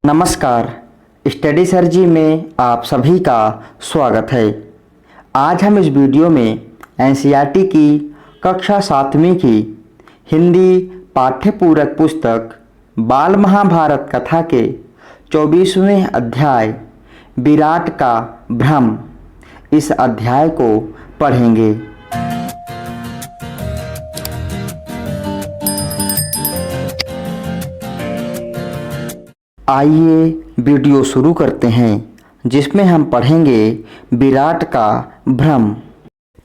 नमस्कार, स्टडी सर्जी में आप सभी का स्वागत है। आज हम इस वीडियो में एनसीईआरटी की कक्षा 7वीं की हिंदी पाठ्यपूरक पुस्तक बाल महाभारत कथा के 24वें अध्याय विराट का भ्रम, इस अध्याय को पढ़ेंगे। आइए वीडियो शुरू करते हैं, जिसमें हम पढ़ेंगे विराट का भ्रम।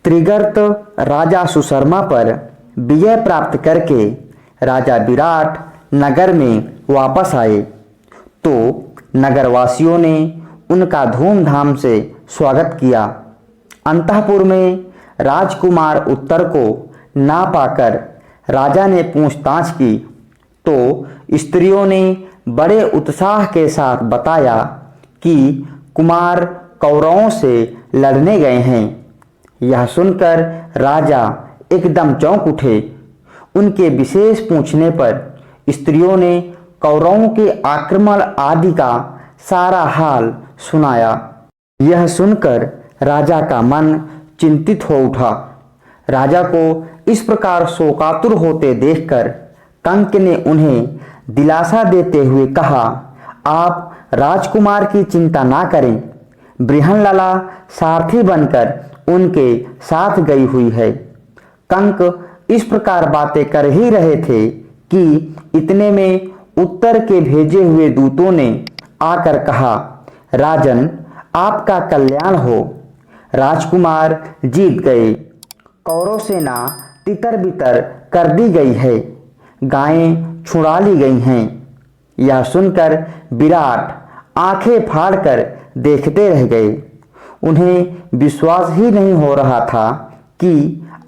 त्रिगर्त राजा सुशर्मा पर विजय प्राप्त करके राजा विराट नगर में वापस आए तो नगरवासियों ने उनका धूमधाम से स्वागत किया। अंतःपुर में राजकुमार उत्तर को ना पाकर राजा ने पूछताछ की तो स्त्रियों ने बड़े उत्साह के साथ बताया कि कुमार कौरवों से लड़ने गए हैं। यह सुनकर राजा एकदम चौंक उठे। उनके विशेष पूछने पर स्त्रियों ने कौरवों के आक्रमण आदि का सारा हाल सुनाया। यह सुनकर राजा का मन चिंतित हो उठा। राजा को इस प्रकार शोकातुर होते देखकर कंक ने उन्हें दिलासा देते हुए कहा, आप राजकुमार की चिंता ना करें, बृहनलला सारथी बनकर उनके साथ गई हुई है। कंक इस प्रकार बातें कर ही रहे थे कि इतने में उत्तर के भेजे हुए दूतों ने आकर कहा, राजन, आपका कल्याण हो, राजकुमार जीत गए। कौरव सेना तितर बितर कर दी गई है, गायें छुड़ा ली गई हैं। यह सुनकर विराट आंखें फाड़कर देखते रह गए। उन्हें विश्वास ही नहीं हो रहा था कि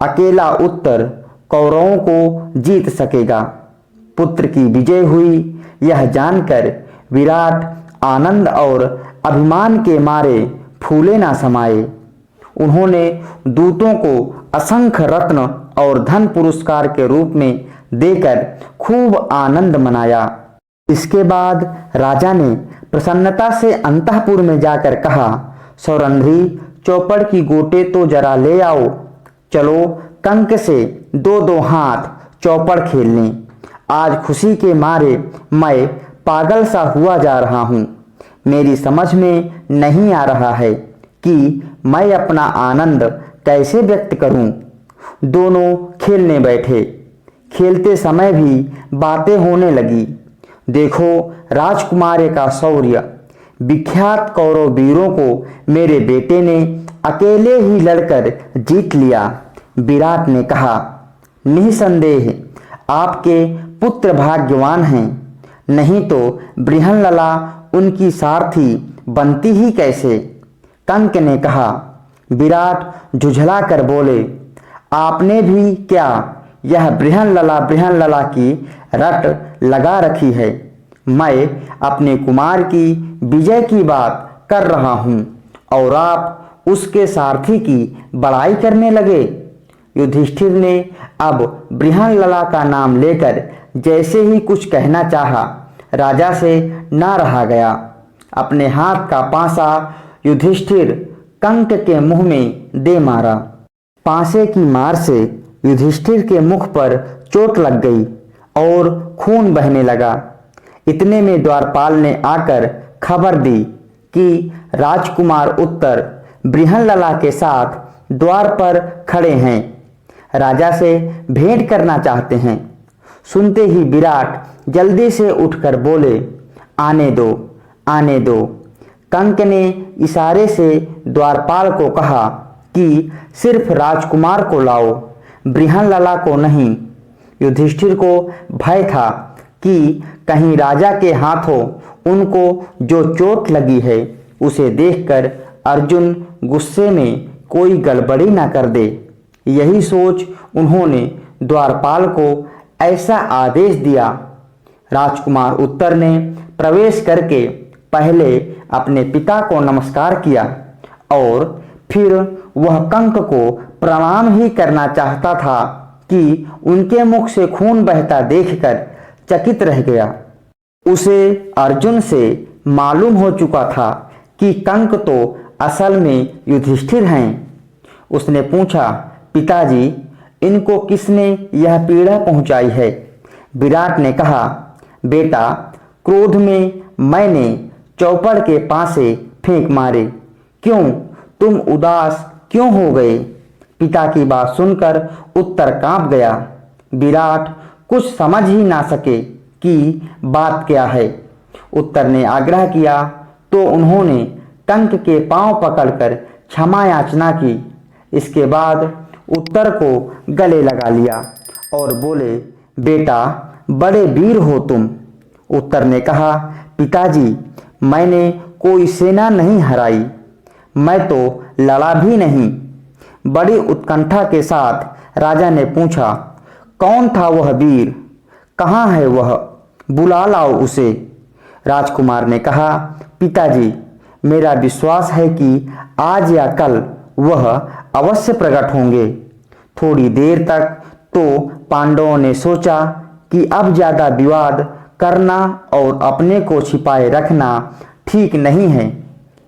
अकेला उत्तर कौरवों को जीत सकेगा। पुत्र की विजय हुई यह जानकर विराट आनंद और अभिमान के मारे फूले ना समाये। उन्होंने दूतों को असंख्य रत्न और धन पुरस्कार के रूप में देकर खूब आनंद मनाया। इसके बाद राजा ने प्रसन्नता से अंतःपुर में जाकर कहा, सौरंध्री, चौपड़ की गोटे तो जरा ले आओ। चलो कंक से दो दो हाथ चौपड़ खेल लें। आज खुशी के मारे मैं पागल सा हुआ जा रहा हूँ। मेरी समझ में नहीं आ रहा है कि मैं अपना आनंद कैसे व्यक्त करूँ। दोनों खेलने बैठे। खेलते समय भी बातें होने लगी। देखो राजकुमार का शौर्य, विख्यात कौरव वीरों को मेरे बेटे ने अकेले ही लड़कर जीत लिया। विराट ने कहा, निसंदेह आपके पुत्र भाग्यवान हैं, नहीं तो बृहनलला उनकी सारथी बनती ही कैसे। कंक ने कहा। विराट झुझला कर बोले, आपने भी क्या यह बृहनलला की रट लगा रखी है। मैं अपने कुमार की विजय की बात कर रहा हूँ और आप उसके सारथी की बड़ाई करने लगे। युधिष्ठिर ने अब बृहनलला का नाम लेकर जैसे ही कुछ कहना चाहा, राजा से ना रहा गया। अपने हाथ का पासा युधिष्ठिर कंक के मुंह में दे मारा। पासे की मार से युधिष्ठिर के मुख पर चोट लग गई और खून बहने लगा। इतने में द्वारपाल ने आकर खबर दी कि राजकुमार उत्तर बृहनलला के साथ द्वार पर खड़े हैं, राजा से भेंट करना चाहते हैं। सुनते ही विराट जल्दी से उठकर बोले, आने दो, आने दो। कंक ने इशारे से द्वारपाल को कहा कि सिर्फ राजकुमार को लाओ, बृहनलला को नहीं। युधिष्ठिर को भय था कि कहीं राजा के हाथों उनको जो चोट लगी है उसे देखकर अर्जुन गुस्से में कोई गड़बड़ी ना कर दे। यही सोच उन्होंने द्वारपाल को ऐसा आदेश दिया। राजकुमार उत्तर ने प्रवेश करके पहले अपने पिता को नमस्कार किया और फिर वह कंक को प्रणाम ही करना चाहता था कि उनके मुख से खून बहता देखकर चकित रह गया। उसे अर्जुन से मालूम हो चुका था कि कंक तो असल में युधिष्ठिर हैं। उसने पूछा, पिताजी, इनको किसने यह पीड़ा पहुंचाई है? विराट ने कहा, बेटा, क्रोध में मैंने चौपड़ के पासे फेंक मारे। क्यों, तुम उदास क्यों हो गए? पिता की बात सुनकर उत्तर कांप गया। विराट कुछ समझ ही ना सके कि बात क्या है। उत्तर ने आग्रह किया तो उन्होंने कंक के पांव पकड़कर क्षमा याचना की। इसके बाद उत्तर को गले लगा लिया और बोले, बेटा, बड़े वीर हो तुम। उत्तर ने कहा, पिताजी, मैंने कोई सेना नहीं हराई, मैं तो लड़ा भी नहीं। बड़ी उत्कंठा के साथ राजा ने पूछा, कौन था वह वीर? कहाँ है वह? बुला लाओ उसे। राजकुमार ने कहा, पिताजी, मेरा विश्वास है कि आज या कल वह अवश्य प्रकट होंगे। थोड़ी देर तक तो पांडवों ने सोचा कि अब ज्यादा विवाद करना और अपने को छिपाए रखना ठीक नहीं है।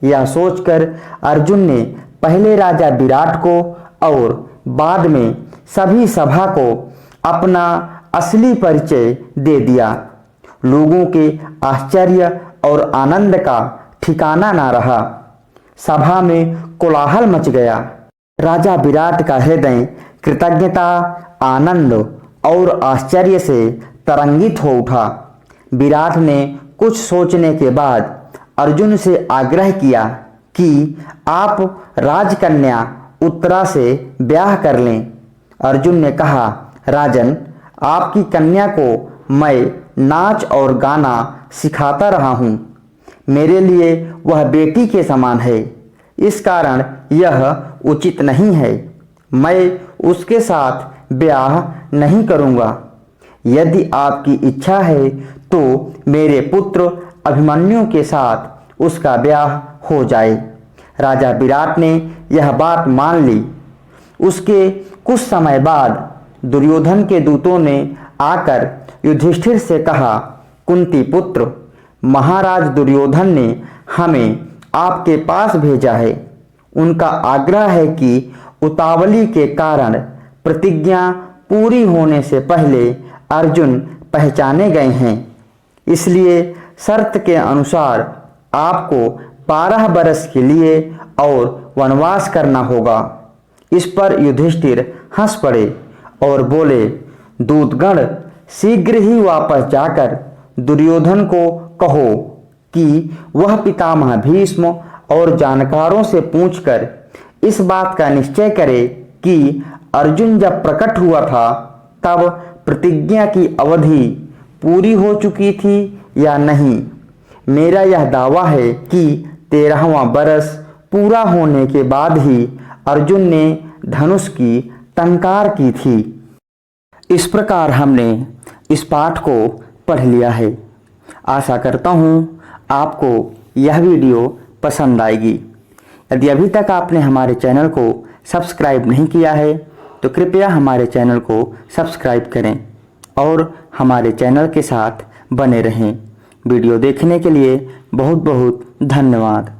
यह सोचकर अर्जुन ने पहले राजा विराट को और बाद में सभी सभा को अपना असली परिचय दे दिया। लोगों के आश्चर्य और आनंद का ठिकाना ना रहा। सभा में कोलाहल मच गया। राजा विराट का हृदय कृतज्ञता, आनंद और आश्चर्य से तरंगित हो उठा। विराट ने कुछ सोचने के बाद अर्जुन से आग्रह किया कि आप राजकन्या उत्तरा से ब्याह कर लें। अर्जुन ने कहा, राजन, आपकी कन्या को मैं नाच और गाना सिखाता रहा हूँ। मेरे लिए वह बेटी के समान है। इस कारण यह उचित नहीं है। मैं उसके साथ ब्याह नहीं करूँगा। यदि आपकी इच्छा है तो मेरे पुत्र अभिमन्यु के साथ उसका ब्याह हो जाए। राजा विराट ने यह बात मान ली। उसके कुछ समय बाद दुर्योधन के दूतों ने आकर युधिष्ठिर से कहा, कुंती पुत्र, महाराज दुर्योधन ने हमें आपके पास भेजा है। उनका आग्रह है कि उतावली के कारण प्रतिज्ञा पूरी होने से पहले अर्जुन पहचाने गए हैं। इसलिए शर्त के अनुसार आपको 12 बरस के लिए और वनवास करना होगा। इस पर युधिष्ठिर हंस पड़े और बोले, दूतगण, शीघ्र ही वापस जाकर दुर्योधन को कहो कि वह पितामह भीष्म और जानकारों से पूछकर इस बात का निश्चय करे कि अर्जुन जब प्रकट हुआ था तब प्रतिज्ञा की अवधि पूरी हो चुकी थी या नहीं। मेरा यह दावा है कि 13वां बरस पूरा होने के बाद ही अर्जुन ने धनुष की टंकार की थी। इस प्रकार हमने इस पाठ को पढ़ लिया है। आशा करता हूँ आपको यह वीडियो पसंद आएगी। यदि अभी तक आपने हमारे चैनल को सब्सक्राइब नहीं किया है तो कृपया हमारे चैनल को सब्सक्राइब करें और हमारे चैनल के साथ बने रहें। वीडियो देखने के लिए बहुत बहुत धन्यवाद।